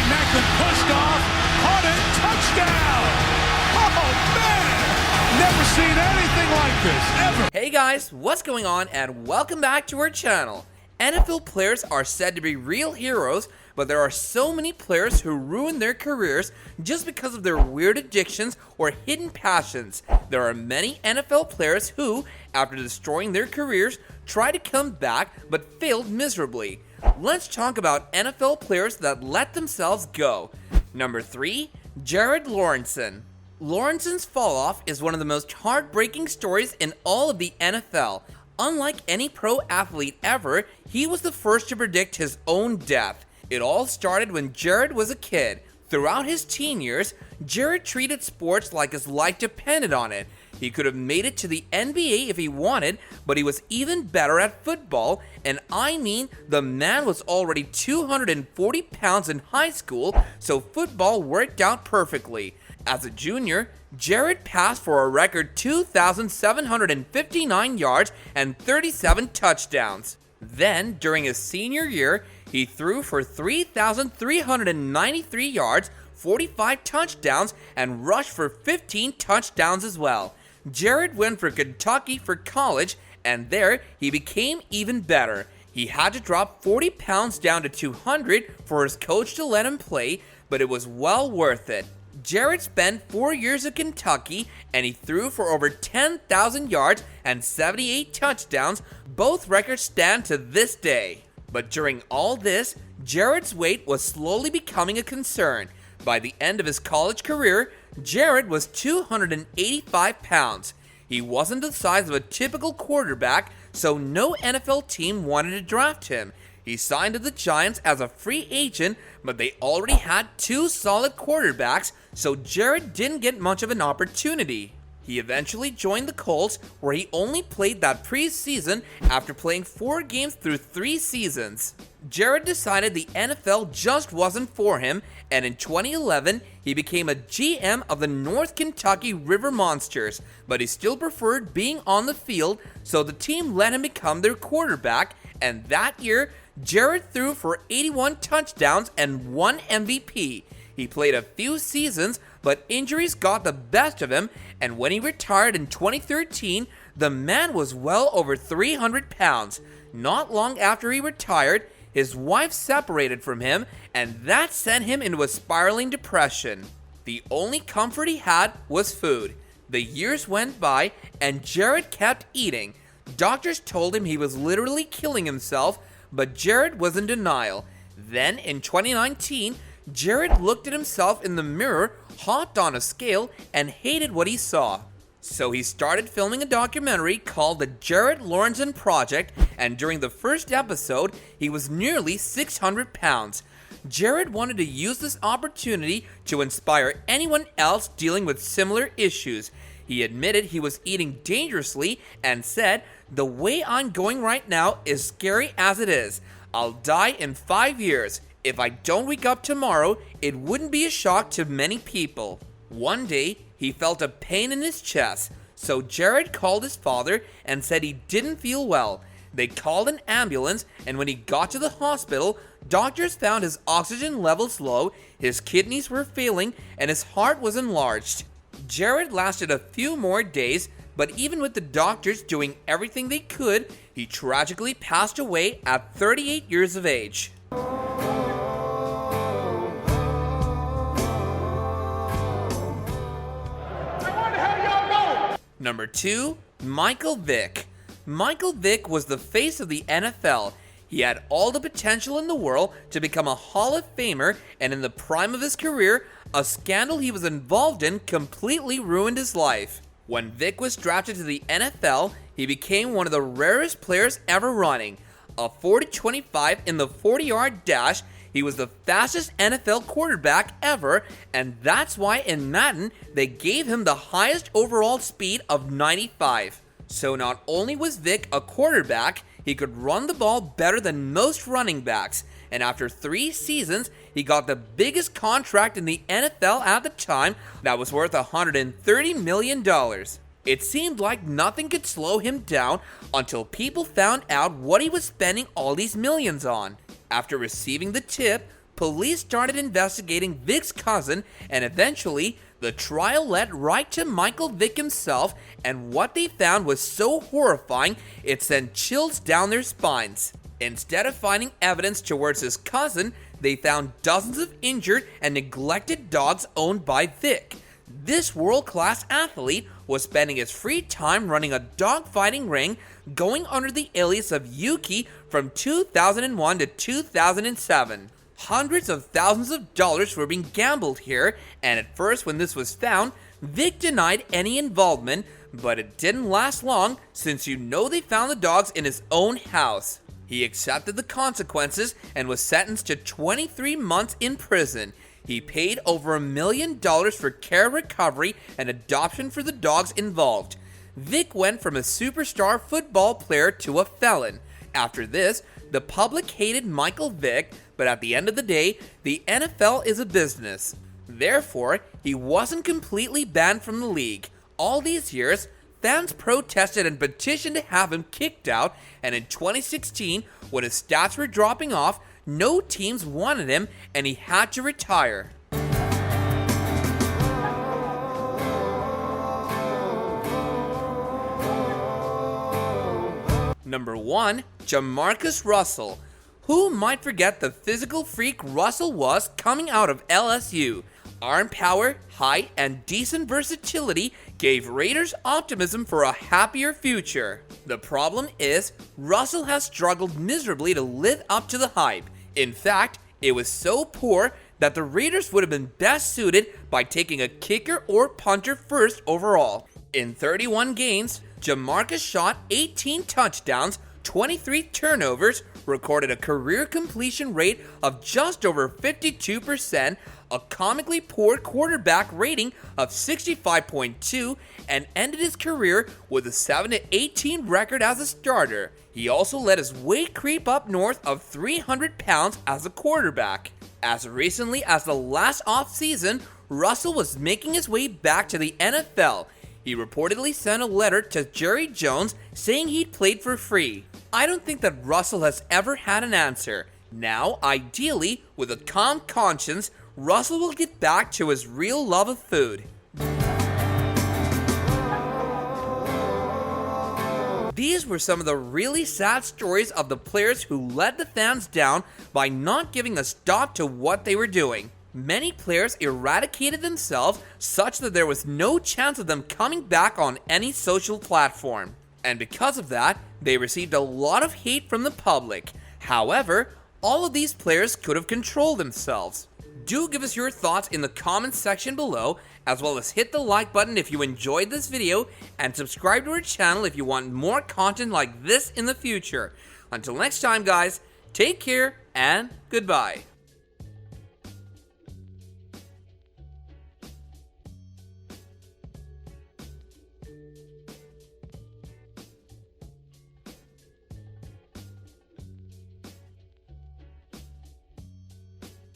Macklin pushed off, caught it, touchdown! Oh man! Never seen anything like this, ever! Hey guys, what's going on and welcome back to our channel. NFL players are said to be real heroes, but there are so many players who ruin their careers just because of their weird addictions or hidden passions. There are many NFL players who, after destroying their careers, try to come back but failed miserably. Let's talk about NFL players that let themselves go. Number 3, Jared Lawrenson. Lawrenson's fall-off is one of the most heartbreaking stories in all of the NFL. Unlike any pro athlete ever, he was the first to predict his own death. It all started when Jared was a kid. Throughout his teen years, Jared treated sports like his life depended on it. He could have made it to the NBA if he wanted, but he was even better at football, and I mean, the man was already 240 pounds in high school, so football worked out perfectly. As a junior, Jared passed for a record 2,759 yards and 37 touchdowns. Then, during his senior year, he threw for 3,393 yards, 45 touchdowns, and rushed for 15 touchdowns as well. Jared went for Kentucky for college, and there he became even better. He had to drop 40 pounds down to 200 for his coach to let him play, but it was well worth it. Jared spent 4 years at Kentucky, and he threw for over 10,000 yards and 78 touchdowns. Both records stand to this day. But during all this, Jared's weight was slowly becoming a concern. By the end of his college career, Jared was 285 pounds. He wasn't the size of a typical quarterback, so no NFL team wanted to draft him. He signed to the Giants as a free agent, but they already had 2 solid quarterbacks, so Jared didn't get much of an opportunity. He eventually joined the Colts, where he only played that preseason after playing 4 games through 3 seasons. Jared decided the NFL just wasn't for him, and in 2011, he became a GM of the North Kentucky River Monsters, but he still preferred being on the field, so the team let him become their quarterback, and that year, Jared threw for 81 touchdowns and 1 MVP. He played a few seasons, but injuries got the best of him, and when he retired in 2013, the man was well over 300 pounds. Not long after he retired, his wife separated from him, and that sent him into a spiraling depression. The only comfort he had was food. The years went by, and Jared kept eating. Doctors told him he was literally killing himself, but Jared was in denial. Then, in 2019, Jared looked at himself in the mirror, hopped on a scale, and hated what he saw. So he started filming a documentary called The Jared Lawrenson Project, and during the first episode, he was nearly 600 pounds. Jared wanted to use this opportunity to inspire anyone else dealing with similar issues. He admitted he was eating dangerously and said, "The way I'm going right now is scary as it is. I'll die in 5 years. If I don't wake up tomorrow, it wouldn't be a shock to many people." One day, he felt a pain in his chest, so Jared called his father and said he didn't feel well. They called an ambulance, and when he got to the hospital, doctors found his oxygen levels low, his kidneys were failing, and his heart was enlarged. Jared lasted a few more days, but even with the doctors doing everything they could, he tragically passed away at 38 years of age. Number 2, Michael Vick. Michael Vick was the face of the NFL. He had all the potential in the world to become a Hall of Famer, and in the prime of his career, a scandal he was involved in completely ruined his life. When Vick was drafted to the NFL, he became one of the rarest players ever running. A 40-25 in the 40-yard dash, he was the fastest NFL quarterback ever, and that's why in Madden, they gave him the highest overall speed of 95. So not only was Vick a quarterback, he could run the ball better than most running backs, and after 3 seasons, he got the biggest contract in the NFL at the time that was worth $130 million. It seemed like nothing could slow him down until people found out what he was spending all these millions on. After receiving the tip, police started investigating Vick's cousin, and eventually, the trial led right to Michael Vick himself, and what they found was so horrifying it sent chills down their spines. Instead of finding evidence towards his cousin, they found dozens of injured and neglected dogs owned by Vick. This world-class athlete was spending his free time running a dogfighting ring, going under the alias of Yuki from 2001 to 2007. Hundreds of thousands of dollars were being gambled here, and at first when this was found, Vick denied any involvement, but it didn't last long since they found the dogs in his own house. He accepted the consequences and was sentenced to 23 months in prison. He paid over $1 million for care recovery and adoption for the dogs involved. Vick went from a superstar football player to a felon. After this, the public hated Michael Vick, but at the end of the day, the NFL is a business. Therefore, he wasn't completely banned from the league. All these years, fans protested and petitioned to have him kicked out, and in 2016, when his stats were dropping off, no teams wanted him and he had to retire. Number 1. Jamarcus Russell. Who might forget the physical freak Russell was coming out of LSU? Arm power, height, and decent versatility gave Raiders optimism for a happier future. The problem is, Russell has struggled miserably to live up to the hype. In fact, it was so poor that the Raiders would have been best suited by taking a kicker or punter first overall. In 31 games, Jamarcus shot 18 touchdowns, 23 turnovers, recorded a career completion rate of just over 52%, a comically poor quarterback rating of 65.2, and ended his career with a 7-18 record as a starter. He also let his weight creep up north of 300 pounds as a quarterback. As recently as the last offseason, Russell was making his way back to the NFL. He reportedly sent a letter to Jerry Jones saying he'd played for free. I don't think that Russell has ever had an answer. Now, ideally, with a calm conscience, Russell will get back to his real love of food. These were some of the really sad stories of the players who let the fans down by not giving a stop to what they were doing. Many players eradicated themselves such that there was no chance of them coming back on any social platform. And because of that, they received a lot of hate from the public. However, all of these players could have controlled themselves. Do give us your thoughts in the comments section below, as well as hit the like button if you enjoyed this video, and subscribe to our channel if you want more content like this in the future. Until next time guys, take care and goodbye.